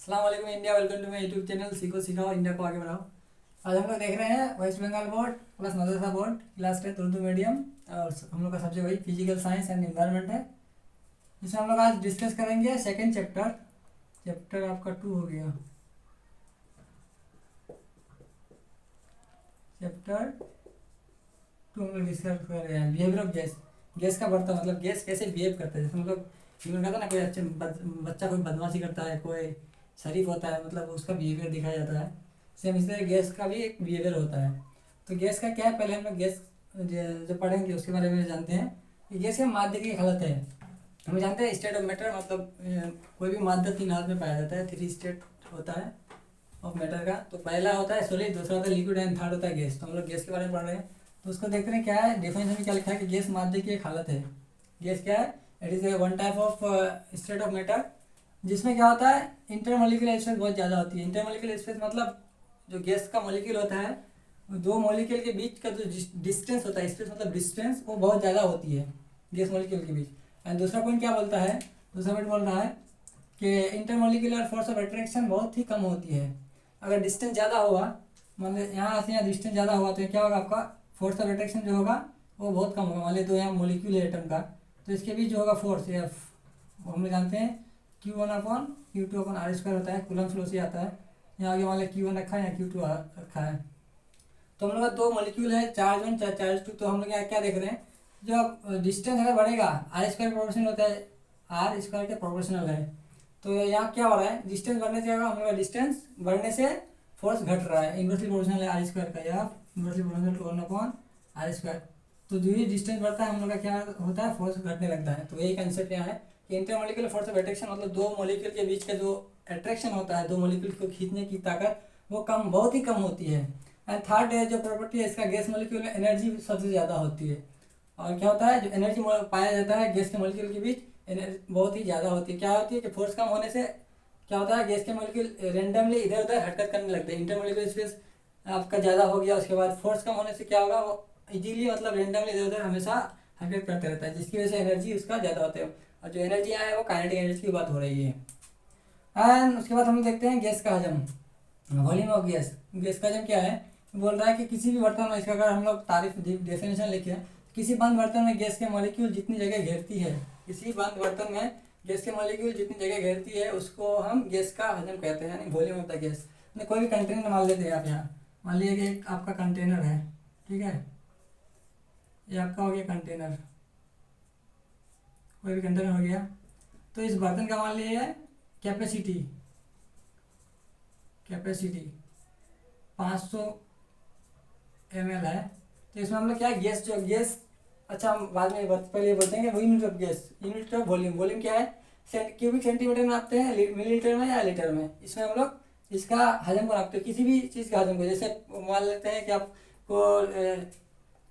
अस्सलाम वालेकुम India, welcome to my YouTube channel Seekho Sikhao India को आगे बढ़ाओ। आज हम लोग देख रहे हैं वेस्ट बंगाल बोर्ड प्लस मदरसा बोर्ड क्लास 10 उर्दू मीडियम। और हम लोग का सब्जेक्ट वही फिजिकल साइंस एंड एनवायरनमेंट है, जिसमें हम लोग आज डिस्कस करेंगे सेकेंड चैप्टर। चैप्टर आपका 2 हो गया। चैप्टर 2 हम लोग डिस्कस कर रहे हैं बिहेवियर ऑफ गैस। गैस का बढ़ता मतलब गैस कैसे बिहेव करता है। जैसे हम लोग जीवन कहता है ना, कोई अच्छे बच्चा कोई बदमाशी करता है, कोई शरीफ होता है, मतलब उसका बिहेवियर दिखाया जाता है। सेम इस तरह गैस का भी एक बिहेवियर होता है। तो गैस का क्या है, पहले हम लोग गैस जो पढ़ेंगे उसके बारे में जानते हैं कि गैस क्या माध्य की हालत है। हम जानते हैं स्टेट ऑफ मैटर मतलब कोई भी माध्य 3 हालत में पाया जाता है। 3 स्टेट होता है ऑफ मैटर का। तो पहला होता है सॉलिड, दूसरा होता है लिक्विड एंड थर्ड होता है गैस। तो हम लोग गैस के बारे में पढ़ रहे हैं, तो उसको देखते हैं क्या है डिफिनेशन में क्या लिखा है कि गैस माध्य की एक हालत है। गैस क्या है, it is one type of state of matter जिसमें क्या होता है इंटरमोलिकुलर स्पेस बहुत ज़्यादा होती है। इंटरमोलिकुलर स्पेस मतलब जो गैस का मॉलिक्यूल होता है, दो मॉलिक्यूल के बीच का जो डिस्टेंस होता है, स्पेस मतलब डिस्टेंस, वो बहुत ज़्यादा होती है गैस मॉलिक्यूल के बीच। एंड दूसरा पॉइंट क्या बोलता है, दूसरा पॉइंट बोल रहा है कि इंटरमोलिकुलर फोर्स ऑफ अट्रैक्शन बहुत ही कम होती है। अगर डिस्टेंस ज़्यादा होगा, मतलब यहाँ से यहाँ डिस्टेंस ज़्यादा होगा, तो क्या होगा, आपका फोर्स ऑफ अट्रैक्शन जो होगा वो बहुत कम होगा। मान लीजिए तो यहाँ मॉलिक्यूल है एटम का, तो इसके बीच जो होगा फोर्स एफ, वो हम लोग जानते हैं Q1/Q2/R² होता है, कूलम फ्लो से आता है। यहाँ आगे मान लिया Q1 रखा है, यहाँ Q2 रखा है। तो हम लोग का दो मॉलिक्यूल है, चार्ज 1 चार्ज 2। तो हम लोग यहाँ क्या देख रहे हैं, जो डिस्टेंस अगर बढ़ेगा R² प्रोपोर्शनल होता है, R² के प्रोपोर्शनल है। तो यहाँ क्या हो रहा है, डिस्टेंस बढ़ने से होगा, हम लोग का डिस्टेंस बढ़ने से फोर्स घट रहा है। इन्वर्सली प्रोपोर्शनल है R² का, या इन्वर्सली प्रोपोर्शनल टू 1/R²। तो जो ही डिस्टेंस बढ़ता है हम लोग का क्या होता है, फोर्स घटने लगता है। तो यही कंसेप्ट यहाँ है कि इंटरमोलिकुलर फोर्स ऑफ अट्रैक्शन मतलब दो मॉलिक्यूल के बीच का जो अट्रैक्शन होता है, दो मॉलिक्यूल को खींचने की ताकत वो कम, बहुत ही कम होती है। एंड थर्ड है जो प्रॉपर्टी है इसका, गैस मॉलिक्यूल में एनर्जी सबसे ज़्यादा होती है। और क्या होता है, जो एनर्जी पाया जाता है गैस के मॉलिक्यूल के बीच, एनर्जी बहुत ही ज़्यादा होती है। क्या होती है कि फोर्स कम होने से क्या होता है, गैस के मॉलिक्यूल रेंडमली इधर उधर हरकत करने लगते हैं। इंटरमोलिकुलर स्पेस आपका ज़्यादा हो गया, उसके बाद फोर्स कम होने से क्या होगा, वो इजीली मतलब रेंडमली इधर उधर हमेशा हरकत करते रहता है, जिसकी वजह से एनर्जी उसका ज़्यादा होता है। और जो एनर्जी यहाँ है वो काइनेटिक एनर्जी की बात हो रही है। एंड उसके बाद हम देखते हैं गैस का हजम, वॉल्यूम ऑफ गैस। गैस का हजम क्या है, बोल रहा है कि किसी भी बर्तन में, इसका अगर हम लोग तारीफ डेफिनेशन लिखे, किसी बंद बर्तन में गैस के मॉलिक्यूल जितनी जगह घेरती है, किसी बंद बर्तन में गैस के मॉलिक्यूल जितनी जगह घेरती है उसको हम गैस का हजम कहते हैं, यानी वॉल्यूम ऑफ द गैस। कोई भी कंटेनर मान लेते हैं आप, यहाँ मान लीजिए कि एक आपका कंटेनर है, ठीक है, ये आपका हो गया कंटेनर, कोई भी कंटेनर हो गया। तो इस बर्तन का मान लीजिए कैपेसिटी, कैपेसिटी 500 ml है। तो इसमें हम लोग क्या है, गैस जो गैस, अच्छा हम बाद में पहले बोलते हैं कि वो unit of gas, unit of volume. Volume क्या है, क्यूबिक सेंटीमीटर में नापते हैं, मिलीलीटर में या लीटर में। इसमें हम लोग इसका हजम को नापते हैं, किसी भी चीज़ का हजम को। जैसे मान लेते हैं कि आपको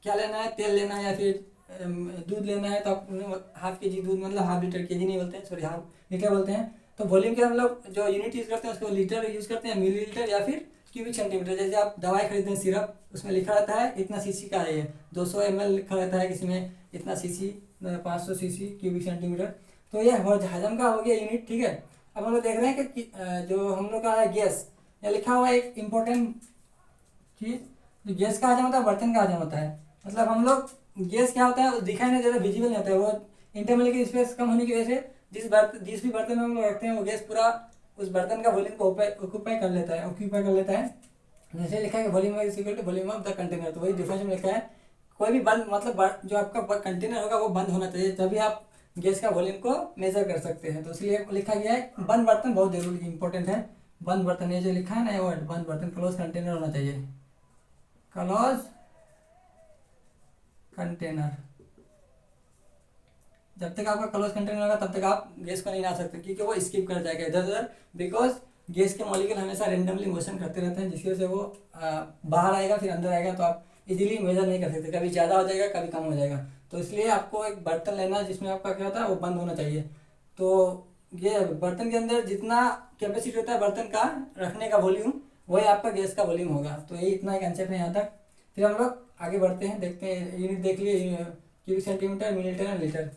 क्या लेना है, तेल लेना है या फिर दूध लेना है, तो आप हाफ के जी दूध, मतलब हाफ लीटर, के जी नहीं बोलते हैं, सॉरी हाफ लीटर बोलते हैं। तो वॉल्यूम के हम लोग जो यूनिट यूज़ करते हैं उसको लीटर यूज़ करते हैं, मिलीलीटर या फिर क्यूबिक सेंटीमीटर। जैसे आप दवाई खरीदते हैं सिरप, उसमें लिखा रहता है इतना सीसी का है, ये 200 ml लिखा रहता है, किसी में इतना सीसी, 500 सीसी क्यूबिक सेंटीमीटर। तो ये हजम का हो गया यूनिट, ठीक है। अब हम लोग देख रहे हैं कि जो हम लोग का है गैस, ये लिखा हुआ है एक इम्पोर्टेंट चीज़, जो गैस का हजम होता है बर्तन का हजम होता है। मतलब हम लोग गैस क्या होता है, वो दिखाई नहीं देता, विजिबल नहीं होता है। वो इंटरमोलिकुलर स्पेस कम होने की वजह से जिस भी बर्तन में हम लोग रखते हैं वो गैस पूरा उस बर्तन का वॉल्यूम को ऑक्यूपाई कर लेता है, ऑक्यूपाई कर लेता है। जैसे लिखा है कि volume is equal to volume of the container. तो वही डिफरेंस में लिखा है, कोई भी बंद मतलब जो आपका कंटेनर होगा वो बंद होना चाहिए, तभी आप गैस का वॉल्यूम को मेजर कर सकते हैं। तो इसलिए लिखा गया है बंद बर्तन बहुत जरूरी इंपॉर्टेंट है। बंद बर्तन, ये जो लिखा है ना ये वर्ड, बंद बर्तन, क्लोज कंटेनर होना चाहिए, क्लोज कंटेनर। जब तक आपका क्लोज कंटेनर होगा तब तक आप गैस को नहीं ला सकते, क्योंकि वो स्किप कर जाएगा इधर उधर। बिकॉज गैस के मॉलिक्यूल हमेशा रेंडमली मोशन करते रहते हैं, जिसकी वजह से वो बाहर आएगा फिर अंदर आएगा, तो आप इजीली मेजर नहीं कर सकते, कभी ज़्यादा हो जाएगा कभी कम हो जाएगा। तो इसलिए आपको एक बर्तन लेना जिसमें आपका क्या होता है वो बंद होना चाहिए। तो ये बर्तन के अंदर जितना कैपेसिटी होता है बर्तन का रखने का वॉल्यूम, वही आपका गैस का वॉल्यूम होगा। तो यही इतना ही कंसेप्ट है यहाँ तक। फिर हम लोग आगे बढ़ते हैं, देखते हैं यूनिट देख लिए, cubic centimetre, millilitre and litre.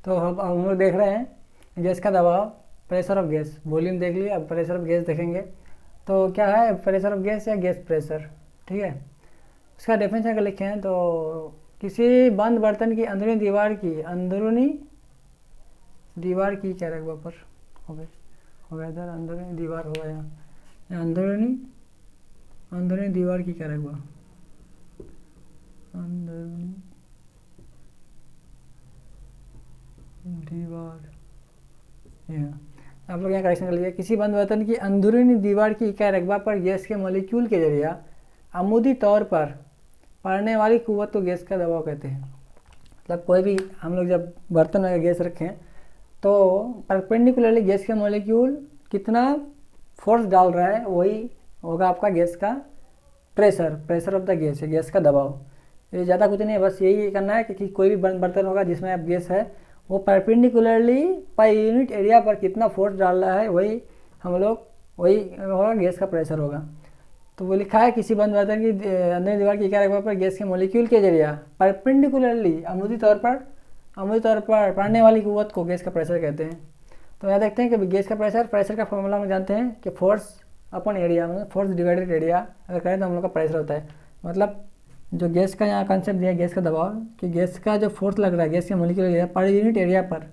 तो हम लोग देख रहे हैं गैस का दबाव, प्रेशर ऑफ गैस, वॉल्यूम देख लिया, अब प्रेशर ऑफ गैस देखेंगे। तो क्या है प्रेशर ऑफ गैस या गैस प्रेशर, ठीक है। उसका डेफिनेशन अगर लिखे हैं तो किसी बंद बर्तन की अंदरूनी दीवार की क्या रकबा पर हो गया इधर अंदरूनी दीवार हो गया यहाँ, अंदरूनी दीवार की क्या रकबा, अंदरूनी दीवार, यहाँ आप लोग यहाँ करेक्शन कर लीजिए। किसी बंद बर्तन की अंदरूनी दीवार की इकाई रकबा पर गैस के मॉलिक्यूल के जरिए आमुदी तौर पर पड़ने वाली कुव्वत को गैस का दबाव कहते हैं। मतलब कोई भी हम लोग जब बर्तन में गैस रखें तो परपेंडिकुलरली गैस के मॉलिक्यूल कितना फोर्स डाल रहा है वही होगा आपका गैस का प्रेशर ऑफ द गैस है, गैस का दबाव। ये ज़्यादा कुछ नहीं है, बस यही करना है कि कोई भी बर्तन होगा जिसमें आप गैस है वो परपेंडिकुलरली पर यूनिट एरिया पर कितना फोर्स डाल रहा है वही होगा गैस का प्रेशर होगा। तो वो लिखा है किसी बंद बर्तन की अंदर दीवार की इकाई रकबा पर गैस के मॉलिक्यूल के जरिए परपेंडिकुलरली आमुदी तौर पर पड़ने वाली कुव्वत को गैस का प्रेशर कहते हैं। तो यहाँ देखते हैं कि गैस का प्रेशर का फॉर्मूला में जानते हैं कि फोर्स अपॉन एरिया, मतलब फोर्स डिवाइडेड एरिया अगर करें तो हम लोग का प्रेशर होता है। मतलब जो गैस का यहाँ कंसेप्ट दिया गैस का दबाव कि गैस का जो फोर्स लग रहा है गैस के मॉलिक्यूल पर यूनिट एरिया पर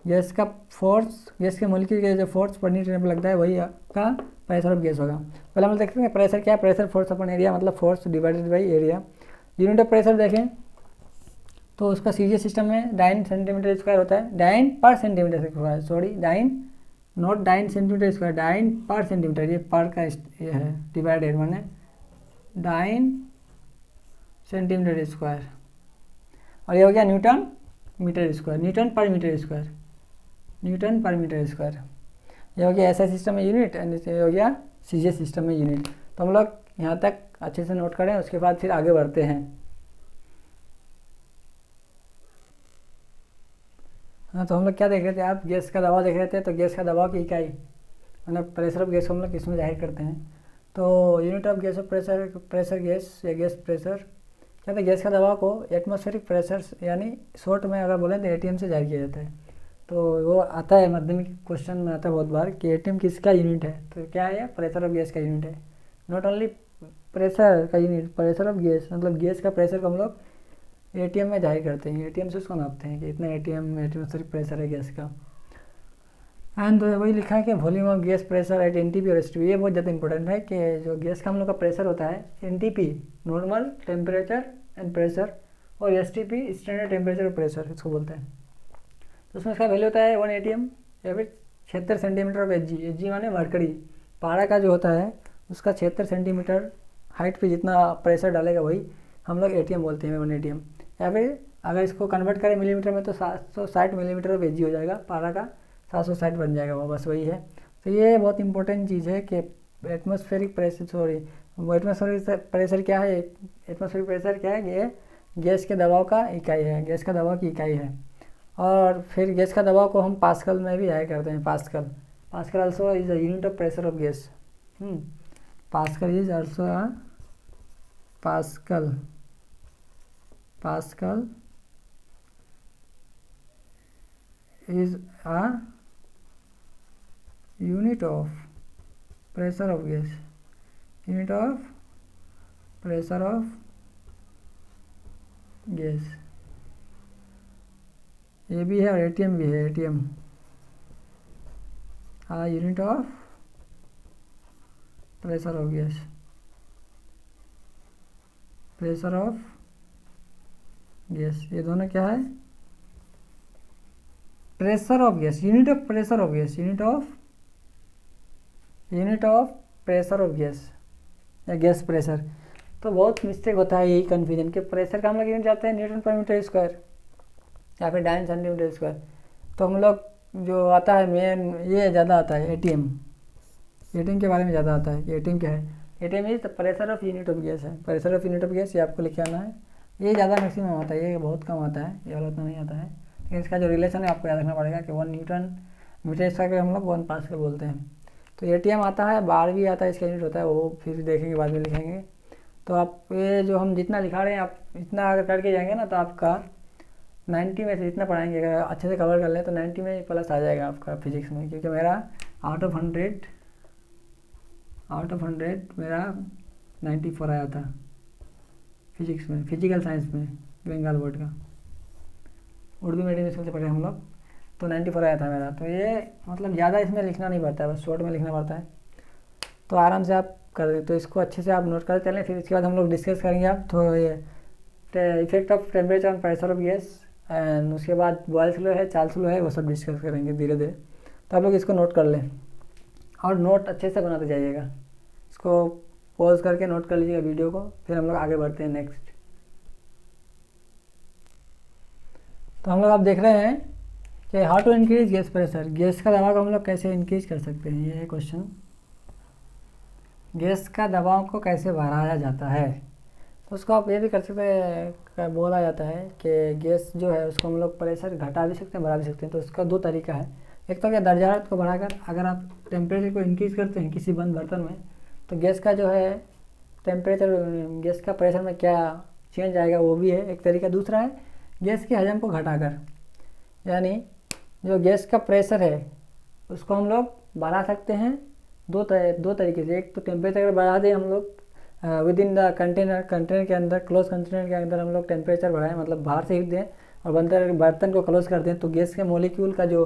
गैस का फोर्स, गैस के मॉलिक्यूल का जो फोर्स पर यूनिट एरिया पर लगता है वही का प्रेशर ऑफ गैस होगा। पहले हम देखते हैं प्रेशर क्या है, प्रेशर फोर्स अपॉन एरिया मतलब force divided by area. Unit of pressure देखें तो उसका सीजीएस सिस्टम में डाइन सेंटीमीटर स्क्वायर होता है, dyne per centimetre square, sorry dyne not dyne centimetre square, dyne per centimetre, ये पर का ये है डिवाइडेड माने डाइन सेंटीमीटर स्क्वायर, और ये हो गया न्यूटन मीटर स्क्वायर, न्यूटन पर मीटर स्क्वायर, न्यूटन पर मीटर स्क्वायर। ये हो गया एसआई सिस्टम में यूनिट एंड ये हो गया सीजीएस सिस्टम में यूनिट। तो हम लोग यहाँ तक अच्छे से नोट करें, उसके बाद फिर आगे बढ़ते हैं। हाँ, तो हम लोग क्या देख रहे थे, आप गैस का दबाव देख रहे थे। तो गैस का दबाव की इकाई मतलब प्रेशर ऑफ गैस को हम लोग इसमें जाहिर करते हैं। तो unit of gas off pressure gas या गैस प्रेशर क्या था, गैस का दबाव को एटमॉस्फेरिक प्रेशर यानी शॉर्ट में अगर बोलें तो एटीएम से जाहिर किया जाता है। तो वो आता है माध्यमिक क्वेश्चन में आता है बहुत बार कि एटीएम किसका यूनिट है, तो क्या है प्रेशर ऑफ गैस का यूनिट है। नॉट ओनली प्रेशर का यूनिट, प्रेशर ऑफ गैस मतलब गैस का प्रेशर को हम लोग एटीएम में जाहिर करते हैं, एटीएम से उसको नापते हैं कि इतना एटमॉस्फेरिक प्रेशर है गैस का। एंड तो वही लिखा है कि volume of gas pressure at NTP और एसटीपी। ये बहुत ज़्यादा इंपॉर्टेंट है कि जो गैस का हम लोग का प्रेशर होता है NTP normal temperature and pressure और एसटीपी स्टैंडर्ड टेम्परेचर और प्रेशर इसको बोलते हैं। तो उसमें इसका वैल्यू होता है 1 ATM या फिर 76 सेंटीमीटर ऑफ एच जी माने मरकरी, पारा का जो होता है उसका 76 सेंटीमीटर हाइट पे जितना प्रेशर डालेगा वही हम लोग ATM बोलते हैं 1 ATM। या फिर अगर इसको कन्वर्ट करें मिलीमीटर में तो 760 मिलीमीटर ऑफ एच जी हो जाएगा, पारा का 760 बन जाएगा वो, बस वही है। तो ये बहुत इंपॉर्टेंट चीज़ है कि atmospheric pressure, sorry atmospheric pressure क्या है, एटमॉस्फेरिक प्रेशर क्या है, ये गैस के दबाव का इकाई है, गैस का दबाव की इकाई है। और फिर गैस का दबाव को हम पास्कल में भी जाहिर करते हैं, pascal also is a unit of pressure of gas. Pascal is also pascal is a unit of pressure of gas, unit of pressure of gas। ये भी है और एटीएम भी है, ATM a unit of pressure of gas, pressure of gas। ये दोनों क्या है, pressure of gas, unit of pressure of gas, unit of pressure of gas या गैस प्रेशर। तो बहुत मिस्टेक होता है यही कन्फ्यूजन कि प्रेशर का हम लोग यूनिट जाते हैं न्यूटन पर मीटर स्क्वायर या फिर डाइन सेंटीमीटर स्क्वायर। तो हम लोग जो आता है मेन ये ज़्यादा आता है एटीएम के बारे में ज़्यादा आता है कि एटीएम क्या है। ATM is the pressure of unit of gas है, pressure of unit of gas, ये आपको लिखे आना है। ये ज़्यादा मैक्सिमम आता है, ये बहुत कम आता है, ये वाला उतना नहीं आता है। लेकिन इसका जो रिलेशन है आपको याद रखना पड़ेगा कि 1 न्यूटन मीटर स्क्वायर हम लोग 1 पास्कल बोलते हैं। तो एटीएम आता है, बार भी आता है, इसका यूनिट होता है, वो फिर देखेंगे बाद में लिखेंगे। तो आप ये जो हम जितना लिखा रहे हैं आप इतना अगर करके जाएंगे ना तो आपका 90 में से इतना पढ़ाएंगे, अगर अच्छे से कवर कर लें तो 90 में प्लस आ जाएगा आपका फिजिक्स में, क्योंकि मेरा आउट ऑफ 100 मेरा 94 आया था फिजिक्स में, फिजिकल साइंस में, बंगाल बोर्ड का, उर्दू मीडियम स्कूल से पढ़े हम लोग, तो 94 आया था मेरा। तो ये मतलब ज़्यादा इसमें लिखना नहीं पड़ता है, बस शॉर्ट में लिखना पड़ता है, तो आराम से आप कर दें। तो इसको अच्छे से आप नोट कर चलें, फिर इसके बाद हम लोग डिस्कस करेंगे आप तो ये effect of temperature on pressure of gas, and उसके बाद बॉयल्स लॉ है, चार्ल्स लॉ है, वो सब डिस्कस करेंगे धीरे धीरे। तो आप लोग इसको नोट कर लें और नोट अच्छे से बनाते जाइएगा, इसको पॉज करके नोट कर लीजिएगा वीडियो को, फिर हम लोग आगे बढ़ते हैं नेक्स्ट। तो हम लोग आप देख रहे हैं कि how to increase gas pressure, gas का दबाव को हम लोग कैसे इंक्रीज कर सकते हैं, ये है क्वेश्चन। गैस का दबाव को कैसे बढ़ाया जाता है, तो उसको आप ये भी कर सकते हैं, बोला जाता है कि गैस जो है उसको हम लोग प्रेशर घटा भी सकते हैं, बढ़ा भी सकते हैं। तो उसका दो तरीका है, एक तो क्या दर्जा हरारत को बढ़ाकर अगर आप टेम्परेचर को इंक्रीज़ करते हैं किसी बंद बर्तन में, तो गैस का जो है टेम्परेचर, गैस का प्रेशर में क्या चेंज आएगा, वो भी है एक तरीका। दूसरा है गैस के हजम को घटाकर, यानी जो गैस का प्रेशर है उसको हम लोग बढ़ा सकते हैं दो तरीके से। एक तो टेम्परेचर बढ़ा दें हम लोग विद इन द कंटेनर के अंदर, क्लोज कंटेनर के अंदर हम लोग टेम्परेचर बढ़ाएं, मतलब बाहर से हीट दें और बर्तन को क्लोज कर दें, तो गैस के मॉलिक्यूल का जो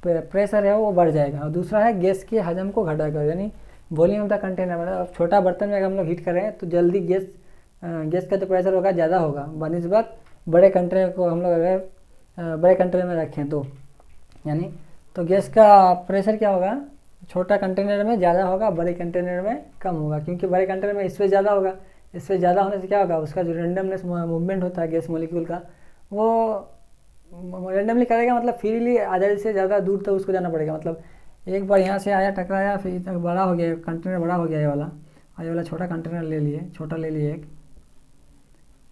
प्रेशर है वो बढ़ जाएगा। और दूसरा है गैस के हजम को घटाकर, यानी वॉल्यूम ऑफ द कंटेनर, मतलब छोटा बर्तन में अगर हम लोग हीट कर रहे हैं तो जल्दी गैस का जो प्रेशर होगा ज़्यादा होगा बनिस्बत बड़े कंटेनर को हम लोग अगर बड़े कंटेनर में रखें तो, यानी तो गैस का प्रेशर क्या होगा, छोटा कंटेनर में ज़्यादा होगा, बड़े कंटेनर में कम होगा, क्योंकि बड़े कंटेनर में स्पेस ज़्यादा होगा। स्पेस ज़्यादा होने से क्या होगा, उसका जो रेंडमनेस मूवमेंट होता है गैस मॉलिक्यूल का, वो रेंडमली करेगा, मतलब फ्रीली आज़ादी से ज़्यादा दूर तक उसको जाना पड़ेगा। मतलब एक बार यहाँ से आया, टकराया, फिर तक बड़ा हो गया कंटेनर, बड़ा हो गया ये वाला, और ये वाला छोटा कंटेनर ले लिए, छोटा ले लिए, एक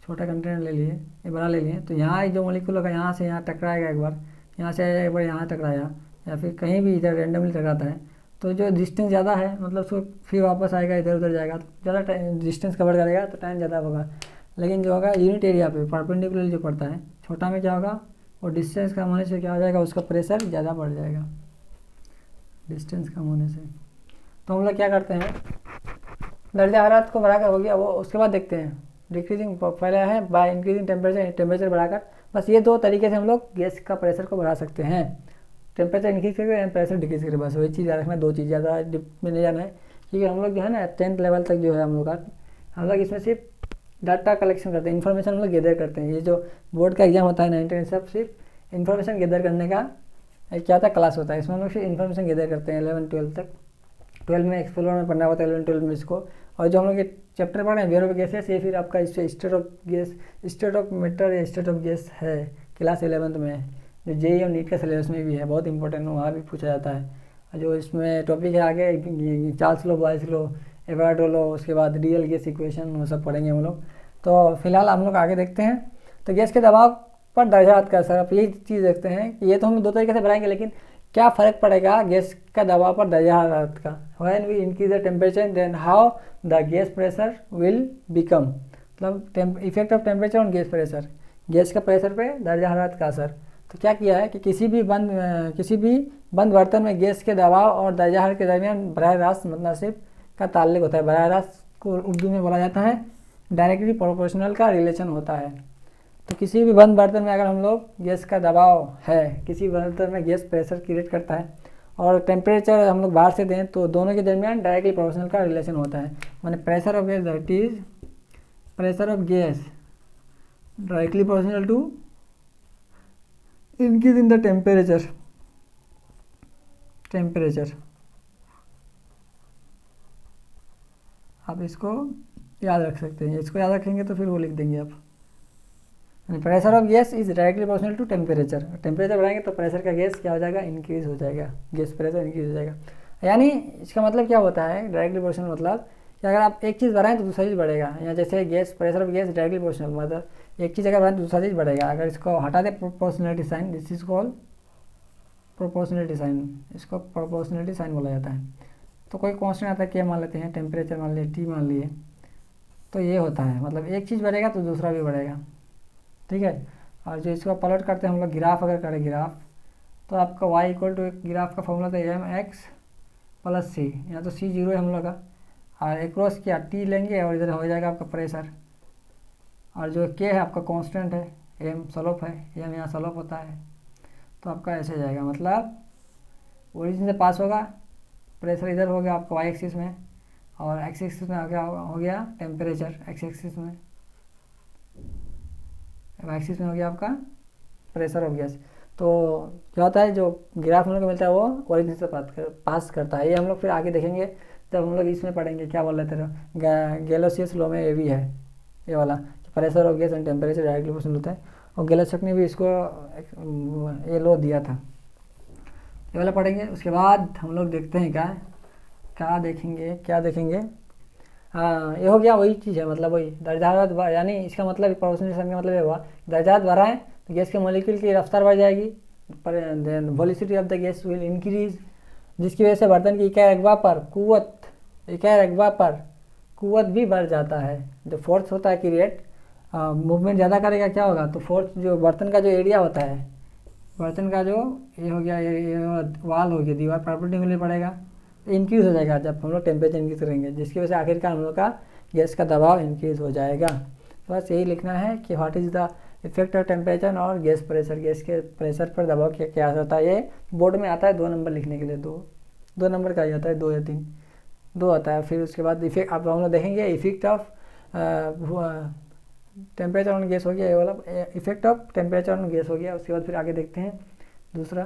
छोटा कंटेनर ले लिए, ये बड़ा ले लिए, तो यहाँ जो मॉलिक्यूल होगा यहाँ से यहाँ टकराएगा, एक बार यहाँ से आया, एक बार यहाँ टकराया, या फिर कहीं भी इधर रेंडमली टकराता है, तो जो डिस्टेंस ज़्यादा है मतलब उसको फिर वापस आएगा, इधर उधर जाएगा, तो ज़्यादा डिस्टेंस कवर करेगा तो टाइम ज़्यादा होगा। लेकिन जो होगा यूनिट एरिया पे परपेंडिकुलर जो पड़ता है, छोटा में क्या होगा, वो डिस्टेंस कम होने से क्या हो जाएगा, उसका प्रेशर ज़्यादा बढ़ जाएगा डिस्टेंस कम होने से। तो हम लोग क्या करते हैं, दर्जा हरारत को बढ़ाकर हो गया वो, उसके बाद देखते हैं डिक्रीजिंग, पहले है बाय इंक्रीजिंग टेम्परेचर बढ़ाकर। बस ये दो तरीके से हम लोग गैस का प्रेशर को बढ़ा सकते हैं, टेम्परेचर इंक्रीज करके एंड प्रेशर डिक्रीज करके, बस वही चीज़ याद रखना, दो चीज़ ज़्यादा में नहीं जाना है, क्योंकि हम लोग जो है ना 10th लेवल तक जो है हम लोग इसमें सिर्फ डाटा कलेक्शन करते हैं, इन्फॉर्मेशन हम लोग गैदर करते हैं। ये जो बोर्ड का एग्जाम होता है 9th सब सिर्फ इन्फॉर्मेशन गैदर करने का एक क्या था क्लास होता है, इसमें हम लोग सिर्फ इन्फॉर्मेशन गैदर करते हैं 11 12 तक। 12 में एक्सप्लोर में पढ़ना होता है 11 12 में इसको, और जो हम लोग ये चैप्टर पढ़ रहे हैं वेयर ऑफ गैसेस, ये फिर आपका इससे state of gas, state of matter या स्टेट ऑफ गैस है क्लास 11th में, जो जेईई और नीट का सिलेबस में भी है, बहुत इंपॉर्टेंट, वहाँ भी पूछा जाता है। जो इसमें टॉपिक है आगे Charles law, Boyle's law, Avogadro law, उसके बाद रियल गैस इक्वेशन, वो सब पढ़ेंगे हम लोग। तो फिलहाल हम लोग आगे देखते हैं। तो गैस के दबाव पर दर्जा हरारत का असर, आप यही चीज़ देखते हैं कि ये तो हम दो तरीके से बढ़ाएंगे, लेकिन क्या फ़र्क पड़ेगा गैस का दबाव पर दर्जा हरारत का, when we increase the temperature then how the gas pressure will become, मतलब effect of temperature on gas pressure, gas का प्रेशर पे दर्जा हरारत का असर। तो क्या किया है कि किसी भी बंद बर्तन में गैस के दबाव और दर्जा हरारत के दरमियान बराह रास्त मतलब का ताल्लुक होता है। बराह रास्त को उर्दू में बोला जाता है डायरेक्टली प्रोपोर्शनल का रिलेशन होता है। तो किसी भी बंद बर्तन में अगर हम लोग गैस का दबाव है, किसी बर्तन में गैस प्रेशर क्रिएट करता है और टेम्परेचर हम लोग बाहर से दें, तो दोनों के दरमियान डायरेक्टली प्रोपोर्शनल का रिलेशन होता है। माने pressure of gas that is pressure of gas directly proportional to increase in the temperature. आप इसको याद रख सकते हैं, इसको याद रखेंगे तो फिर वो लिख देंगे आप। Pressure of gas is directly proportional to temperature, temperature बढ़ाएंगे तो प्रेशर का गैस क्या हो जाएगा, इंक्रीज हो जाएगा, गैस प्रेशर इंक्रीज हो जाएगा। यानी इसका मतलब क्या होता है डायरेक्टली प्रोपोर्शनल, मतलब कि अगर आप एक चीज़ बढ़ाएं तो दूसरा चीज़ बढ़ेगा। या जैसे gas, pressure of gas directly proportional, मतलब एक चीज़ अगर बढ़ाएं तो दूसरा चीज़ बढ़ेगा। अगर इसको हटा दें proportionality sign, this is called proportionality sign, इसको प्रोपोर्शनलिटी साइन बोला जाता है। तो कोई कॉन्स्टेंट आता है के मान लेते हैं, टेम्परेचर मान लिए, टी मान लिए, तो ये होता है, मतलब एक चीज़ बढ़ेगा तो दूसरा भी बढ़ेगा, ठीक है। और जो इसको प्लॉट करते हैं हम लोग ग्राफ अगर करें ग्राफ, तो आपका y इक्वल टू एक ग्राफ का फॉर्मूला था एम एक्स प्लस सी, यहाँ तो सी जीरो है हम लोग का, और एक्रॉस क्या टी लेंगे और इधर हो जाएगा आपका प्रेशर, और जो के है आपका कांस्टेंट है, एम स्लोप है, एम यहाँ स्लोप होता है। तो आपका ऐसे जाएगा, मतलब ओरिजिन से पास होगा, प्रेशर इधर हो गया आपका वाई एक्सिस में, और एक्स एक्सिस में हो गया टेम्परेचर, एक्स एक्सिस में वाई एक्सिस में हो गया आपका प्रेशर ऑफ गैस। तो क्या होता है, जो ग्राफ हम लोग को मिलता है वो ओरिजिन से पास करता है। ये हम लोग फिर आगे देखेंगे जब हम लोग इसमें पढ़ेंगे, क्या बोल रहे थे, गैलोसियस लॉ में ये भी है, ये वाला pressure of gas and temperature directly proportional होता है, और गैलोसियस ने भी इसको ये लॉ दिया था, ये वाला पढ़ेंगे। उसके बाद हम लोग देखते हैं क्या देखेंगे। हाँ, ये हो गया वही चीज़ है, मतलब वही दर्जात, यानी इसका मतलब प्रोपोर्शनल का मतलब ये हुआ, दर्जात बढ़ाएं तो गैस के मॉलिक्यूल की रफ्तार बढ़ जाएगी, then velocity of the gas will increase, जिसकी वजह से बर्तन की इकाई रकबा पर कुव्वत भी बढ़ जाता है। जो फोर्स होता है कि रेट मूवमेंट ज़्यादा करेगा, क्या होगा, तो फोर्स जो बर्तन का जो एरिया होता है, बर्तन का जो ये हो गया, ये वाल हो गया, दीवार परपेंडिकुलर पड़ेगा, इंक्रीज़ हो जाएगा जब हम लोग टेम्परेचर इंक्रीज करेंगे, जिसकी वजह से आखिरकार हम लोग का गैस का दबाव इंक्रीज हो जाएगा। तो बस यही लिखना है कि what is the effect of temperature और गैस प्रेशर, गैस के प्रेशर पर दबाव क्या होता है। ये बोर्ड में आता है 2 नंबर लिखने के लिए, दो नंबर का ही आता है, 2 या 3, 2 आता है। फिर उसके बाद इफेक्ट आप हम लोग देखेंगे, effect of temperature on gas हो गया, ये वाला effect of temperature on gas हो गया। उसके बाद फिर आगे देखते हैं दूसरा,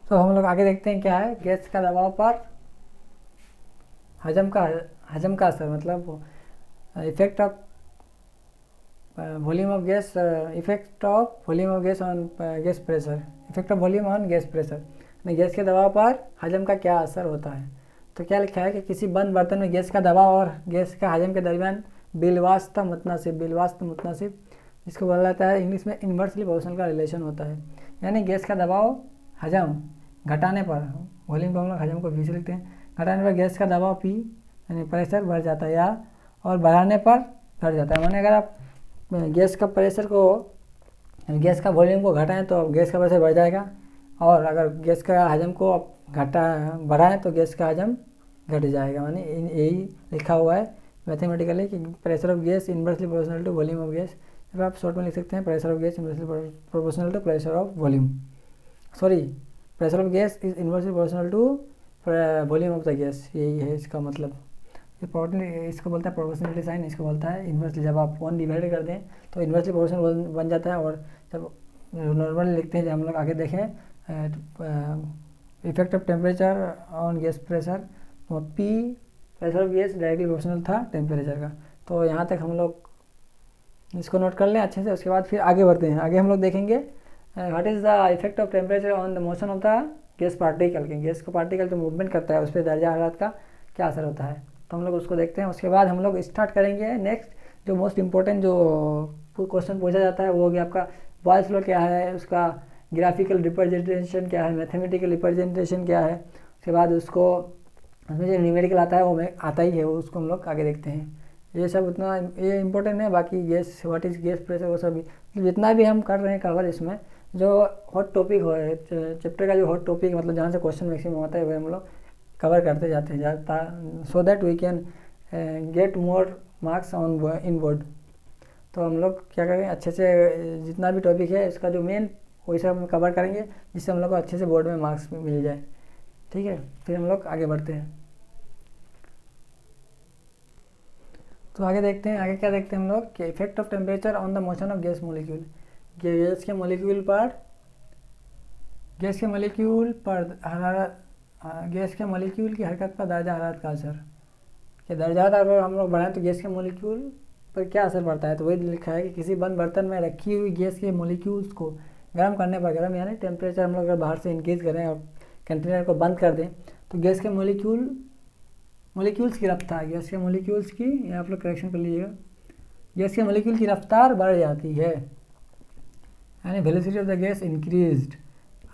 तो हम लोग आगे देखते हैं क्या है, गैस का दबाव पर हजम का असर, मतलब effect of volume of gas, effect of volume of gas on gas pressure, effect of volume on gas pressure, gas के दबाव पर हजम का क्या असर होता है। तो क्या लिखा है कि किसी बंद बर्तन में गैस का दबाव और गैस का हजम के दरमियान बिलवास्ता मुतनासिब, जिसको बोला जाता है इंग्लिश में इन्वर्सली प्रोपोर्शनल का रिलेशन होता है। यानी गैस का दबाव हजम घटाने पर, वॉल्यूम को हम लोग हजम को भी से लिखते हैं, घटाने पर गैस का दबाव पी यानी प्रेशर बढ़ जाता है, या और बढ़ाने पर घट जाता है। माने अगर आप गैस का प्रेशर को, गैस का वॉल्यूम को घटाएं तो गैस का प्रेशर बढ़ जाएगा, और अगर गैस का हजम को बढ़ाएं तो गैस का हजम घट जाएगा। माने यही लिखा हुआ है मैथमेटिकली कि pressure of gas inversely proportional to volume of gas. जब आप शॉर्ट में लिख सकते हैं pressure of gas inversely proportional to pressure of volume, pressure of gas is inversely proportional to volume of the gas, यही है इसका मतलब। इसको बोलता है प्रोपोर्शनलिटी साइन, इसको बोलता है इन्वर्सली। जब आप 1 डिवाइड कर दें तो इन्वर्सली प्रोपोर्शनल बन जाता है, और जब नॉर्मली लिखते हैं, जब हम लोग आगे देखें effect of temperature on gas pressure, तो P pressure of gas directly proportional था टेम्परेचर का। तो यहाँ तक हम लोग इसको नोट कर लें अच्छे से। उसके बाद फिर आगे बढ़ते हैं, आगे हम लोग देखेंगे what is the effect of temperature on the motion of the gas particle, के गैस को पार्टिकल जो मूवमेंट करता है उस पर दर्जा हरारत का क्या असर होता है। तो हम लोग उसको देखते हैं। उसके बाद हम लोग स्टार्ट करेंगे नेक्स्ट, जो मोस्ट इम्पोर्टेंट जो क्वेश्चन पूछा जाता है वो हो गया आपका बॉयल्स लॉ क्या है, उसका ग्राफिकल रिप्रेजेंटेशन क्या है, मैथमेटिकल रिप्रेजेंटेशन क्या है। उसके बाद उसको उसमें जो न्यूमेरिकल आता है वो आता ही है, उसको हम लोग आगे देखते हैं। ये सब उतना ये इम्पोर्टेंट है, बाकी gas what is gas pressure वो सब जितना भी हम कर रहे हैं कवर, इसमें जो हॉट टॉपिक हो चैप्टर का जो हॉट टॉपिक मतलब जहाँ से क्वेश्चन मैक्सिमम आता है वह हम लोग कवर करते जाते हैं, so that we can get more marks on in board. तो हम लोग क्या करेंगे, अच्छे से जितना भी टॉपिक है इसका जो मेन वही सब हम कवर करेंगे, जिससे हम लोग को अच्छे से बोर्ड में मार्क्स मिल जाए। ठीक है, फिर हम लोग आगे बढ़ते हैं। तो आगे देखते हैं, आगे क्या देखते हैं हम लोग कि effect of temperature on the motion of gas molecule, gas के मॉलिक्यूल पर हरारत, गैस के मॉलिक्यूल की हरकत पर दर्जा हरारत का असर, कि दर्जा अगर हम लोग बढ़ाएं तो गैस के मॉलिक्यूल पर क्या असर पड़ता है। तो वही लिखा है कि किसी बंद बर्तन में रखी हुई गैस के मॉलिक्यूल्स को गर्म करने पर, गर्म यानी टेम्परेचर हम लोग अगर बाहर से इंक्रीज करें और कंटेनर को बंद कर दें तो गैस के मॉलिक्यूल्स की रफ्तार, गैस के मॉलिक्यूल्स की, ये आप लोग करेक्शन कर लीजिएगा, गैस के मॉलिक्यूल की रफ्तार बढ़ जाती है, यानी velocity of the gas increased.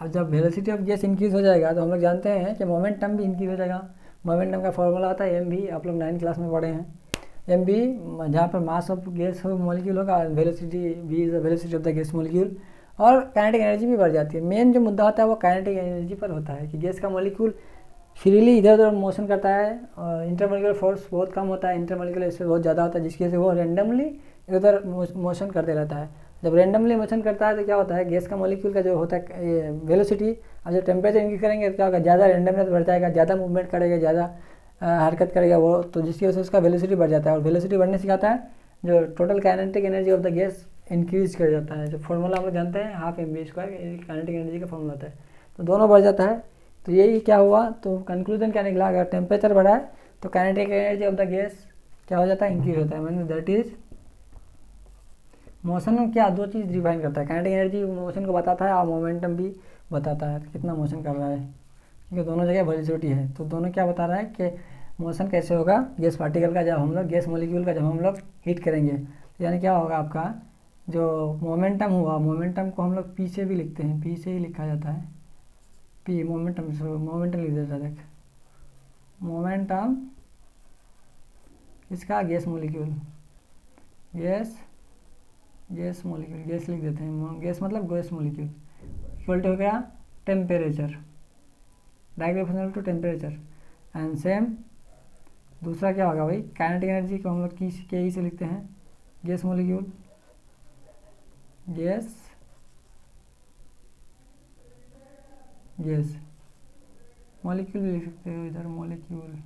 अब जब वेलोसिटी ऑफ गैस इंक्रीज हो जाएगा तो हम लोग जानते हैं कि मोमेंटम भी इंक्रीज हो जाएगा। मोमेंटम का फॉर्मूला आता है एम भी, आप लोग 9th क्लास में पढ़े हैं। एम बी, जहाँ पर मास ऑफ गैस हो मॉलिक्यूल होगा, velocity V is the velocity of the gas molecule, और काइनेटिक एनर्जी भी बढ़ जाती है। मेन जो मुद्दा होता है वो काइनेटिक एनर्जी पर होता है कि गैस का मॉलिक्यूल फ्रीली इधर उधर मोशन करता है, और इंटरमॉलिक्यूलर फोर्स बहुत कम होता है, इंटरमॉलिक्यूलर स्पेस बहुत ज़्यादा होता है, जिसकी वजह से वो रैंडमली इधर उधर मोशन करते रहता है। जब रैंडमली मोशन करता है तो क्या होता है, गैस का मॉलिक्यूल का जो होता है वेलोसिटी, अब जब टेम्परेचर इंक्रीज करेंगे तो क्या होगा, ज़्यादा रैंडमनेस बढ़ जाएगा, ज़्यादा मूवमेंट करेगा, ज़्यादा हरकत करेगा वो, तो जिसकी वजह से उसका वेलोसिटी बढ़ जाता है, और वेलोसिटी बढ़ने से क्या होता है, जो total kinetic energy of the gas increase कर जाता है। जो फॉर्मूला हम लोग जानते हैं half M B square kinetic energy का फॉर्मूला होता है, तो दोनों बढ़ जाता है। तो यही क्या हुआ, तो कंक्लूजन क्या निकला, अगर टेम्परेचर बढ़ा है तो kinetic energy of the gas क्या हो जाता है, इंक्रीज होता है। मैंने दैट इज मोशन में क्या दो चीज़ डिफाइन करता है, काइनेटिक एनर्जी मोशन को बताता है और मोमेंटम भी बताता है कितना मोशन कर रहा है, क्योंकि दोनों जगह वेलोसिटी है। तो दोनों क्या बता रहा है कि मोशन कैसे होगा गैस पार्टिकल का, जब हम लोग गैस मॉलिक्यूल का जब हम लोग हीट करेंगे, तो यानी क्या होगा, आपका जो मोमेंटम हुआ, मोमेंटम को हम लोग पी से भी लिखते हैं, पी से ही लिखा जाता है, पी मोमेंटम, मोमेंटम लिख देता है, देख मोमेंटम इसका gas molecule, gas molecule, gas लिख देते हैं, गैस मतलब गैस मॉलिक्यूल इक्वल टू हो गया temperature, directly proportional to temperature. And same दूसरा क्या होगा भाई, काइनेटिक एनर्जी को हम लोग के ई से लिखते हैं, गैस मॉलिक्यूल, गैस मॉलिक्यूल भी लिख सकते हो इधर, molecule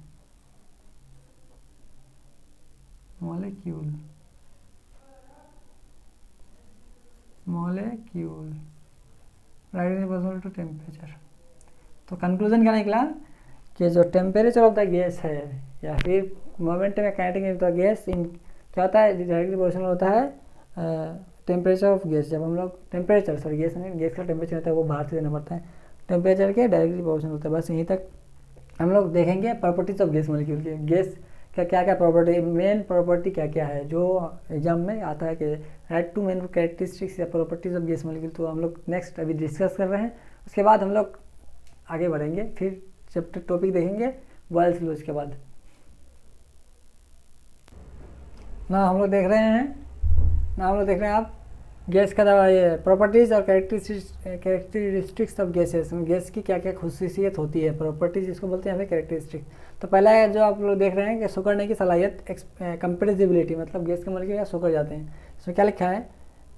directly proportional to temperature. तो कंक्लूजन क्या निकला कि जो टेम्परेचर ऑफ द गैस है या फिर मोमेंट में kinetic of the gas in क्या होता है, डायरेक्टली प्रोपोर्शनल होता है टेम्परेचर ऑफ गैस। जब हम लोग टेम्परेचर सॉरी गैस का टेम्परेचर होता है वो बाहर से देना पड़ता है, टेम्परेचर के डायरेक्टली प्रोपोर्शनल होता है। बस यहीं तक हम लोग देखेंगे प्रॉपर्टीज ऑफ गैस मॉलिक्यूल के, गैस का क्या क्या प्रॉपर्टी, मेन प्रॉपर्टी क्या क्या है जो एग्जाम में आता है कि राइट टू मेन कैरेक्टरिस्टिक्स या प्रॉपर्टीज ऑफ गैस मॉलिक्यूल। तो हम लोग नेक्स्ट अभी डिस्कस कर रहे हैं, उसके बाद हम लोग आगे बढ़ेंगे, फिर चैप्टर टॉपिक देखेंगे बॉयल्स लॉ। के बाद हम लोग देख रहे हैं आप गैस का दवा, ये प्रॉपर्टीज़ और कैरेक्टरिस्टिक्स ऑफ गैसेस, गैस की क्या क्या खुसूसियत होती है, प्रॉपर्टीज इसको बोलते हैं हमें कैरेक्टरिस्टिक। तो पहला जो आप लोग देख रहे हैं कि सुकड़ने की सलाहियत, कंप्रेसिबिलिटी, मतलब गैस के मॉलिक्यूल या सुकड़ जाते हैं। इसमें क्या लिखा है,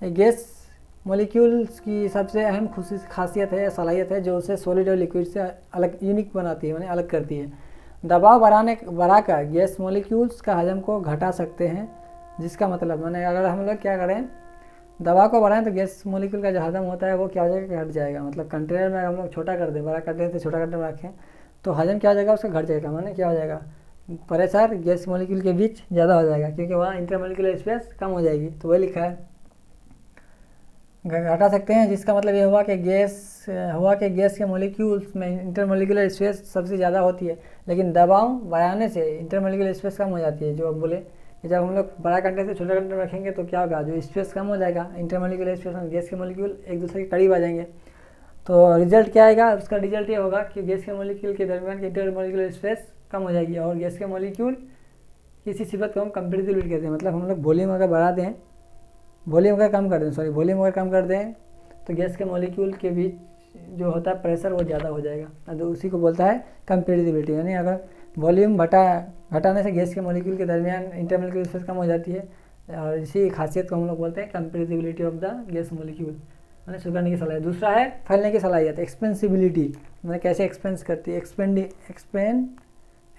गैस मॉलिक्यूल्स की सबसे अहम खासियत है, सलाहियत है जो उसे सॉलिड और लिक्विड से अलग यूनिक बनाती है, माने अलग करती है। दबाव बढ़ाकर गैस मॉलिक्यूल्स का हजम को घटा सकते हैं, जिसका मतलब माने अगर हम लोग क्या करें, दवा को बढ़ाएं तो गैस मॉलिक्यूल का जो हजम होता है वो क्या हो जाएगा, घट जाएगा। मतलब कंटेनर में हम लोग छोटा कर दें, बड़ा कर दें तो छोटा कंटेनर में रखें तो हजम क्या हो जाएगा, उसका घट जाएगा। माने क्या हो जाएगा, प्रेशर गैस मॉलिक्यूल के बीच ज़्यादा हो जाएगा, क्योंकि वहाँ इंटरमॉलिक्यूलर स्पेस कम हो जाएगी। तो वही लिखा है घटा सकते हैं, जिसका मतलब ये हुआ कि गैस के मॉलिक्यूल्स में इंटरमॉलिक्यूलर स्पेस सबसे ज़्यादा होती है, लेकिन दबाव बढ़ाने से इंटरमॉलिक्यूलर स्पेस कम हो जाती है। जो अब बोले कि जब हम लोग बड़ा कंटेनर से छोटा कंटेनर रखेंगे तो क्या होगा, जो स्पेस कम हो जाएगा, इंटरमॉलिक्यूलर स्पेस में गैस के मॉलिक्यूल एक दूसरे के करीब आ जाएंगे। तो रिजल्ट क्या आएगा, उसका रिजल्ट ये होगा कि गैस के मॉलिक्यूल के दरमियान की इंटरमॉलिक्यूलर स्पेस कम हो जाएगी, और गैस के मॉलिक्यूल किसी सिफत को हम कंप्रेसिबिलिटी कहते हैं। मतलब हम लोग वॉल्यूम अगर बढ़ा दें, वॉल्यूम अगर कम कर दें तो गैस के मॉलिक्यूल के बीच जो होता है प्रेशर वो ज़्यादा हो जाएगा, तो उसी को बोलता है कंप्रेसिबिलिटी। यानी अगर वॉल्यूम घटाने से गैस के मॉलिक्यूल के दरमियान इंटरमॉलिक्यूलर स्पेस कम हो जाती है, और इसी खासियत को हम लोग बोलते हैं compressibility of the gas molecule, मैंने सुगड़ने की सलाहियत। दूसरा है फैलने की सलाहियत, एक्सपेंसिबिलिटी, मैंने कैसे एक्सपेंस करती है,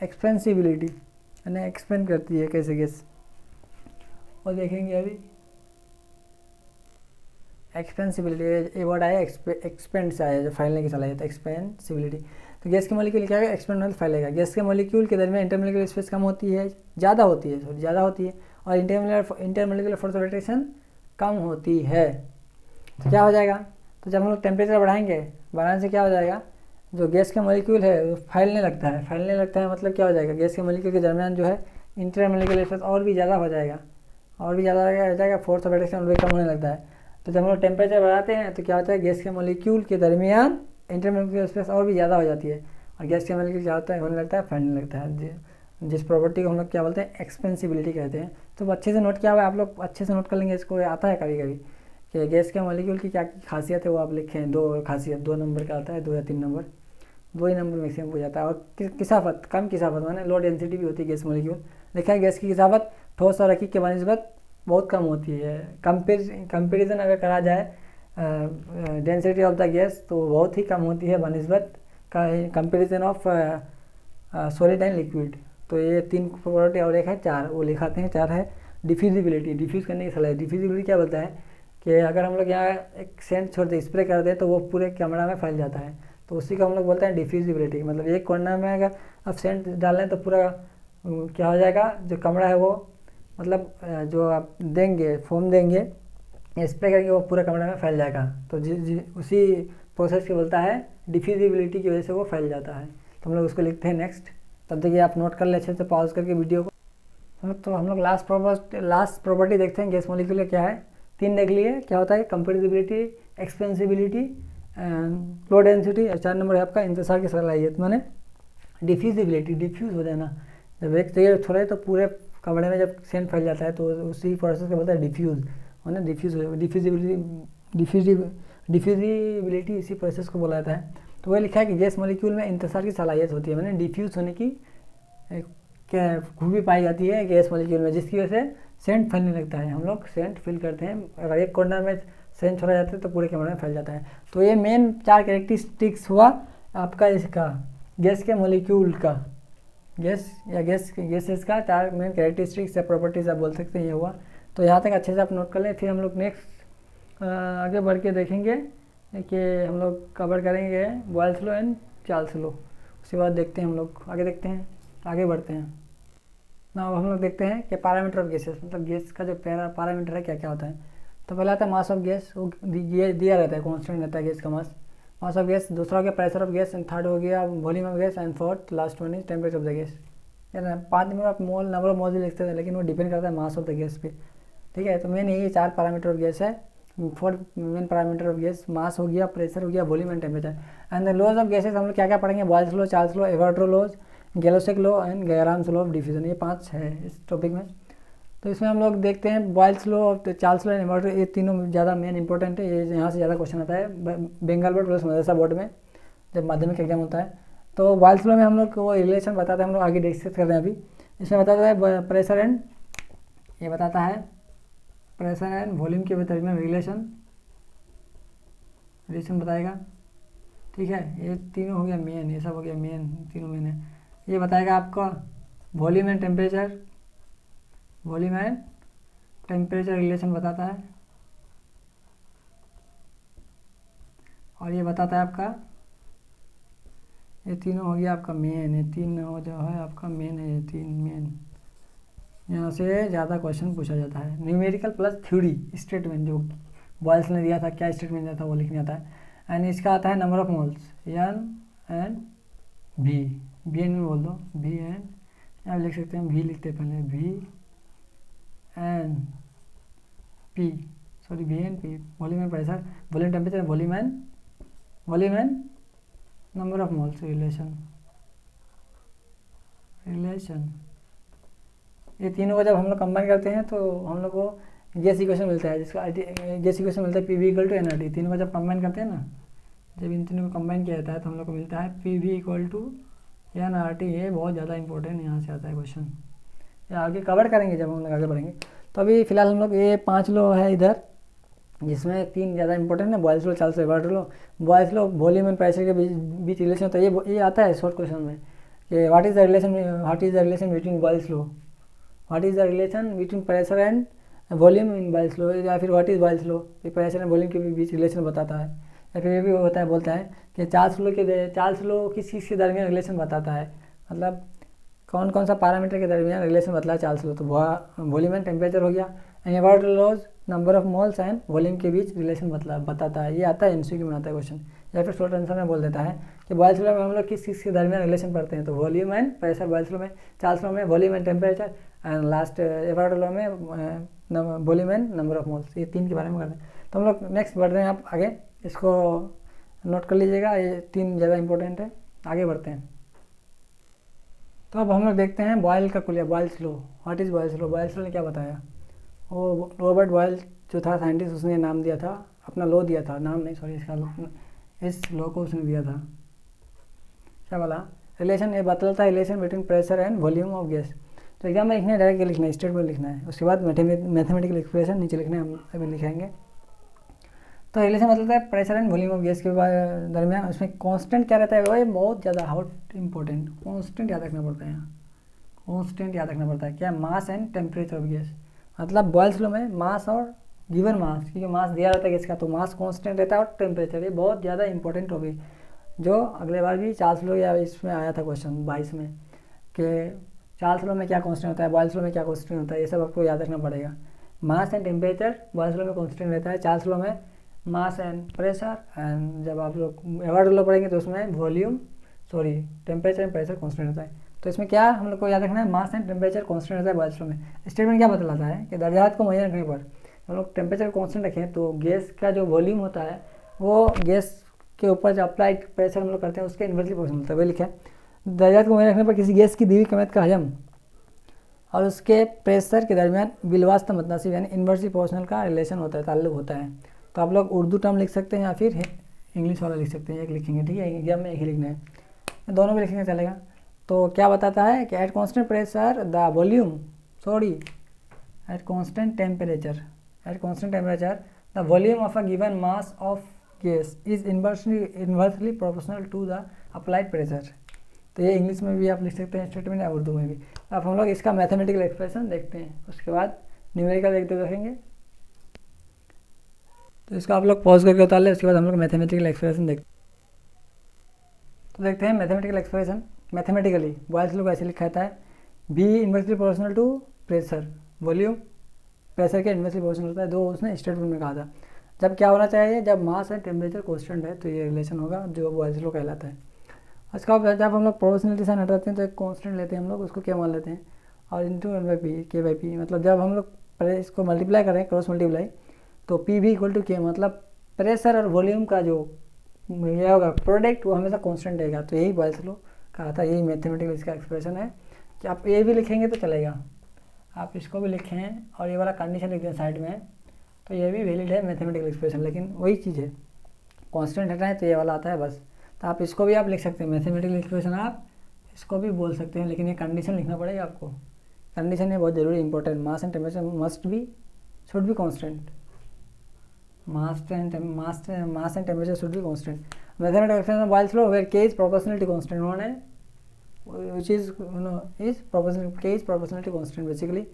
एक्सपेंसिबिलिटी यानी एक्सपेंड करती है कैसे गैस, और देखेंगे अभी। एक्सपेंसिबिलिटी ये वर्ड आया एक्सपेंड से आया, जो फैलने की सलाहियत, एक्सपेंसिबिलिटी। तो गैस के मॉलिक्यूल क्या है, एक्सपेंड मतलब फैलेगा। गैस के मॉलिक्यूल के दरमियान इंटरमॉलिक्यूलर स्पेस कम होती है, ज़्यादा होती है, और इंटरमॉलिक्यूलर फोर्स ऑफ रोटेशन कम होती है। तो क्या हो जाएगा, तो जब हम लोग टेम्परेचर बढ़ाने से क्या हो जाएगा, जो गैस के मॉलिक्यूल है वो फैलने लगता है। मतलब क्या हो जाएगा, गैस के मॉलिक्यूल के दरमियान जो है इंटरमॉलिक्यूलर स्पेस और भी ज़्यादा हो जाएगा, फोर्स ऑफ रोटेशन और भी कम होने लगता है। तो जब हम लोग टेम्परेचर बढ़ाते हैं तो क्या होता है, गैस के मॉलिक्यूल के दरमियान इंटरमॉलिक्यूलर स्पेस और भी ज़्यादा हो जाती है, और गैस के मॉलिक्यूल क्या होता है, होने लगता है फैलने लगता है। जिस प्रॉपर्टी को हम लोग क्या बोलते हैं, एक्सपेंसिबिलिटी कहते हैं। तो अच्छे से नोट किया हुआ है, आप लोग अच्छे से नोट कर लेंगे। इसको आता है कभी कभी कि गैस के मॉलिक्यूल की क्या खासियत है, वो आप लिखें। 2 खासियत, 2 नंबर का आता है, 2 या 3 नंबर, 2 ही नंबर मैक्सिमम हो जाता है। और किसाफत, कम किसाफत माने लो डेंसिटी भी होती है गैस मॉलिक्यूल। देखा है गैस की किसाफत ठोस और रखीक के बनिस्बत बहुत कम होती है। कंपेरिजन अगर करा जाए डेंसिटी ऑफ द गैस तो बहुत ही कम होती है बनिस्बत comparison of solid and liquid. तो ये 3 प्रॉपर्टी और एक है 4, वो लिखाते हैं। 4 है डिफ्यूजिबिलिटी, डिफ्यूज़ करने की सलाह। डिफ्यूजिबिलिटी क्या बोलता है कि अगर हम लोग यहाँ एक सेंट छोड़ते स्प्रे कर दें तो वो पूरे कमरा में फैल जाता है, तो उसी को हम लोग बोलते हैं डिफ्यूजिबिलिटी। मतलब एक कॉर्नर में अगर आप सेंट डाल लें तो पूरा क्या हो जाएगा, जो कमरा है वो मतलब जो आप देंगे फोम देंगे स्प्रे करेंगे वो पूरा कमरे में फैल जाएगा। तो उसी प्रोसेस को बोलता है डिफ्यूजिबिलिटी की वजह से वो फैल जाता है। तो हम लोग उसको लिखते हैं नेक्स्ट। तब तक ये आप नोट कर ले अच्छे से पॉज करके वीडियो को। तो हम लोग लास्ट प्रॉपर्टी देखते हैं गैस मॉलिक्यूल क्या है। 3 देख लिए, क्या होता है कंपेटिबिलिटी, एक्सपेंसिबिलिटी, लो डेंसिटी। 4 नंबर है आपका इंतजार की सलाहियत, माने डिफ्यूजिबिलिटी, डिफ्यूज़ हो जाना। जब एक जगह छोड़े तो पूरे कमरे में जब सेंट फैल जाता है तो उसी प्रोसेस को बोलता है डिफ्यूज़, है ना। डिफ्यूजिबिलिटी इसी प्रोसेस को बोला जाता है। तो वह लिखा है कि गैस मॉलिक्यूल में इंतजार की सलाहियत होती है, मैंने डिफ्यूज़ होने की क्या खूबी पाई जाती है गैस मॉलिक्यूल में, जिसकी वजह से सेंट फैलने लगता है। हम लोग सेंट फील करते हैं, अगर एक कॉर्नर में सेंट छोड़ा जाता है तो पूरे कमरे में फैल जाता है। तो ये मेन 4 कैरेक्टरिस्टिक्स हुआ आपका इसका गैस के मॉलिक्यूल का, गैस या गैसेस का 4 मेन कैरेक्टरिस्टिक्स या प्रॉपर्टीज आप बोल सकते हैं, ये हुआ। तो यहाँ तक अच्छे से आप नोट कर लें। फिर हम लोग नेक्स्ट आगे बढ़ के देखेंगे कि हम लोग कवर करेंगे Boyle's law and Charles law. उसके बाद देखते हैं हम लोग आगे, देखते हैं आगे बढ़ते हैं ना। हम लोग देखते हैं कि पैरामीटर ऑफ गैसेस, मतलब गैस का जो पैरामीटर है क्या क्या होता है। तो पहला आता है मास ऑफ गैस, वो दिया रहता है, कॉन्स्टेंट रहता है गैस का मास ऑफ गैस। दूसरा हो गया pressure of gas, and third हो गया volume of gas, and fourth last one is temperature of the gas. या ना 5 number of mole, number of mole लिखते थे, लेकिन वो डिपेंड करता है मास ऑफ द गैस पे, ठीक है। तो मेन यही 4 पैरामीटर ऑफ गैस है। 4 main parameter of gas, mass हो गया, प्रेशर हो गया, volume and temperature. And the laws of gases हम लोग क्या क्या पढ़ेंगे, Boyle's law, Charles law, Avogadro laws, Gay-Lussac law and Graham's law of diffusion. ये 5 है इस टॉपिक में। तो इसमें हम लोग देखते हैं boils law, Charles law and Avogadro, ये तीनों ज़्यादा मेन इंपॉर्टेंट है। ये यहाँ से ज़्यादा क्वेश्चन आता है बंगाल बोर्ड प्लस मदरसा बोर्ड में जब माध्यमिक एग्जाम होता है। तो बॉयल्स लॉ में हम लोग को वो रिलेशन बताते हैं, हम लोग आगे डिस्कस कर रहे हैं अभी। इसमें बताता है प्रेशर एंड, ये बताता है प्रेशर एंड वॉल्यूम के दरमियान रिलेशन बताएगा, ठीक है। ये तीनों हो गया मेन, ये सब हो गया मेन, तीनों मेन है। ये बताएगा आपका वॉल्यूम एंड टेम्परेचर रिलेशन बताता है। और ये बताता है आपका, ये तीनों हो गया आपका मेन, ये 3 हो जो है आपका मेन है, ये 3 मेन। यहाँ से ज़्यादा क्वेश्चन पूछा जाता है। न्यूमेरिकल प्लस थ्योरी स्टेटमेंट जो बॉयल्स ने दिया था, क्या स्टेटमेंट दिया था वो लिखने आता है। एंड इसका आता है number of moles, N and B, B N में बोल दो, बी एन, आप लिख सकते हैं, वी लिखते हैं पहले, V N P, sorry V N P, volume and pressure, volume temperature, volume and number of moles relation. ये तीनों को जब हम लोग कंबाइन करते हैं तो हम लोग को गैस इक्वेशन मिलता है, जिसका गैस इक्वेशन मिलता है PV = nRT। तीनों को जब कंबाइन करते हैं ना, जब इन तीनों को कंबाइन किया जाता है तो हम लोग को मिलता है PV = nRT। ये बहुत ज़्यादा इंपॉर्टेंट यहाँ से आता है क्वेश्चन, ये आगे कवर करेंगे जब हम लोग आगे बढ़ेंगे। तो अभी फिलहाल हम लोग ये 5 लॉ है इधर, जिसमें 3 ज़्यादा इंपॉर्टेंट है, boils law, Charles law, Avogadro law. Boyle's law volume and pressure के बीच रिलेशन, तो ये आता है शॉर्ट क्वेश्चन में कि what is the relation between Boyle's law, what is the relation between pressure and volume in Boyle's law, या फिर what is Boyle's law, pressure and volume के बीच रिलेशन बताता है। या फिर ये भी होता है, बोलता है कि चार्ल्स लॉ किस चीज़ के दरमियान रिलेशन बताता है, मतलब कौन कौन सा पैरामीटर के दरमियान रिलेशन बतला है चार्ल्स लॉ। तो वॉल्यूम एंड टेम्परेचर हो गया। And Avogadro law's number of moles and volume के बीच रिलेशन बताता है। ये आता है MCQ में आता है क्वेश्चन, या फिर शॉर्ट आंसर में बोल देता है कि बॉयल्स लॉ में हम लोग किस चीज़ के दरमियान रिलेशन पढ़ते हैं, तो volume and pressure Boyle's law में, चार्ल्स लॉ में volume and temperature, and last Avogadro law में volume and number of moles. ये 3 के बारे में करते हैं। तो हम लोग नेक्स्ट बढ़ रहे हैं, आप आगे इसको नोट कर लीजिएगा, ये 3 ज़्यादा इंपॉर्टेंट है। आगे बढ़ते हैं। तो अब हम लोग देखते हैं बॉयल का कुलिया, Boyle's law. What is Boyle's law? Boyle's law ने क्या बताया? वो रॉबर्ट बॉयल जो था साइंटिस्ट, उसने नाम दिया था, अपना लॉ दिया था, नाम नहीं सॉरी, इस लॉ को उसने दिया था। क्या बोला? रिलेशन, ये बतलाता है relation between pressure and volume of gas. तो एग्जाम में लिखना है, डायरेक्ट लिखना है, स्टेटमेंट लिखना है, उसके बाद मैथमेटिकल एक्सप्रेशन नीचे लिखना है, हम अभी लिखेंगे। तो रिलेशन मतलब है pressure and volume of gas के दरमियान, उसमें कांस्टेंट क्या रहता है भाई? बहुत ज़्यादा हाउट इंपॉर्टेंट, कांस्टेंट याद रखना पड़ता है यहाँ, कांस्टेंट याद रखना पड़ता है। क्या? मास एंड टेम्परेचर ऑफ गैस। मतलब बॉयल्स लॉ में मास और गिवन मास, क्योंकि मास दिया रहता है गैस का, तो मास कांस्टेंट रहता है और टेम्परेचर, ये बहुत ज़्यादा इंपॉर्टेंट टॉपिक, जो अगले बार भी चार्ल्स लॉ या इसमें आया था क्वेश्चन 22 में, कि चार्ल्स लॉ में क्या कांस्टेंट होता है, बॉयल्स लॉ में क्या कांस्टेंट होता है, ये सब आपको याद रखना पड़ेगा। मास एंड टेम्परेचर बॉयल्स लॉ में कांस्टेंट रहता है, चार्ल्स लॉ में मास एंड प्रेशर, एंड जब आप लोग एवोगाड्रो लॉ पढ़ेंगे तो उसमें volume temperature and pressure constant होता है। तो इसमें क्या हम लोग को याद रखना है? मास एंड टेम्परेचर कांस्टेंट रहता है बॉयल्स लॉ में। स्टेटमेंट क्या बतलाता है कि दर्जात को मुहैया रखने पर हम लोग टेम्परेचर कांस्टेंट रखें तो गैस का जो वॉल्यूम होता है वो गैस के ऊपर जो अप्लाइड प्रेशर हम लोग करते हैं उसके इन्वर्सली प्रोपोर्शनल होता है। वही लिखा है, दर्जात को मुहैया रखने पर किसी गैस की दी हुई कमियत का हजम और उसके प्रेशर के दरमियान बिलवास्ता मतनासिब यानी इन्वर्सली प्रोपोर्शनल का रिलेशन होता है, ताल्लुक होता है। तो आप लोग उर्दू टर्म लिख सकते हैं या फिर इंग्लिश वाला लिख सकते हैं, एक लिखेंगे, ठीक है, एग्जाम में एक ही लिखना है, दोनों भी लिखेंगे चलेगा। तो क्या बताता है कि at constant pressure the volume at constant temperature the volume of a given mass of gas is inversely proportional to the applied pressure. तो ये इंग्लिश में भी आप लिख सकते हैं स्टेटमेंट, या उर्दू में भी। अब हम लोग इसका मैथमेटिकल एक्सप्रेशन देखते हैं, उसके बाद न्यूमेरिकल एक दो देखेंगे। तो इसको आप लोग पॉज करके उतार लें, उसके बाद हम लोग मैथमेटिकल एक्सप्रेशन देखते हैं। तो देखते हैं mathematical expression. Mathematically Boyle's law ऐसे लिखा जाता है, B inversely proportional to pressure, volume pressure के इन्वर्सली प्रोपोर्शनल होता है, दो उसने स्टेटमेंट में कहा था। जब क्या होना चाहिए? जब मास एंड टेम्परेचर कांस्टेंट है, तो ये रिलेशन होगा जो बॉयल्स लॉ कहलाता है। उसका जब हम लोग प्रोपोर्शनलिटी साइन हटाते हैं तो एक कांस्टेंट लेते हैं हम लोग, उसको क्या मान लेते हैं, और इंटू एन बाई पी, के बाई पी। मतलब जब हम लोग इसको मल्टीप्लाई करें, क्रॉस मल्टीप्लाई, तो पी भी इक्वल टू के, मतलब प्रेशर और वॉल्यूम का जो यह होगा प्रोडक्ट वो हमेशा कांस्टेंट रहेगा। तो यही बॉयल्स लॉ कहा था, यही मैथमेटिकल इसका एक्सप्रेशन है कि आप ये भी लिखेंगे तो चलेगा, आप इसको भी लिखें और ये वाला कंडीशन लिख दें साइड में, तो ये भी वैलिड है मैथमेटिकल एक्सप्रेशन। लेकिन वही चीज़ है, कांस्टेंट हटाएं तो ये वाला आता है बस। तो आप इसको भी आप लिख सकते हैं मैथमेटिकल एक्सप्रेशन, आप इसको भी बोल सकते हैं, लेकिन ये कंडीशन लिखना पड़ेगा आपको। कंडीशन है बहुत ज़रूरी important, mass and temperature must be should be constant, mass and temperature should be constant. Mathematical expression Boyle's law where K is proportionality constant, उन्होंने which is is proportional, k is proportionality constant basically।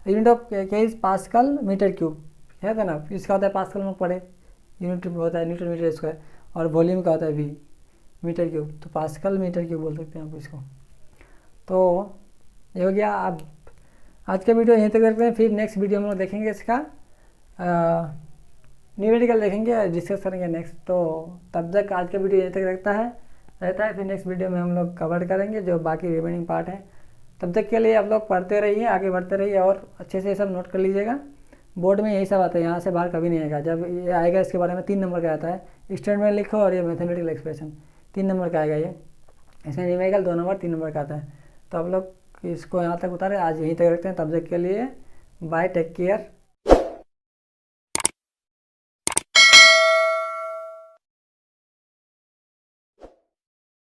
Unit of k is pascal metre cube है ना, इसका होता है pascal में पढ़े, unit होता है न्यूटन मीटर स्क्वायर, और वॉल्यूम का होता है v मीटर क्यूब, तो पास्कल मीटर क्यूब बोल सकते हैं आप इसको। तो ये हो गया। अब आज का वीडियो यहीं तक रखते हैं, फिर नेक्स्ट वीडियो में देखेंगे इसका न्यूमेरिकल देखेंगे, डिस्कस करेंगे नेक्स्ट। तो तब तक आज का वीडियो यहीं तक रहता है, फिर नेक्स्ट वीडियो में हम लोग कवर करेंगे जो बाकी रिमेनिंग पार्ट है। तब तक के लिए आप लोग पढ़ते रहिए, आगे बढ़ते रहिए और अच्छे से सब नोट कर लीजिएगा। बोर्ड में यही सब आता है, यहाँ से बाहर कभी नहीं आएगा। जब ये आएगा इसके बारे में 3 नंबर का आता है, स्टेटमेंट लिखो और ये मैथमेटिकल एक्सप्रेशन 3 नंबर का आएगा। ये इसमें न्यूमेरिकल 2 नंबर 3 नंबर का आता है। तो आप लोग इसको यहाँ तक उतारे, आज यहीं तक रखते हैं। तब तक के लिए बाय, टेक केयर।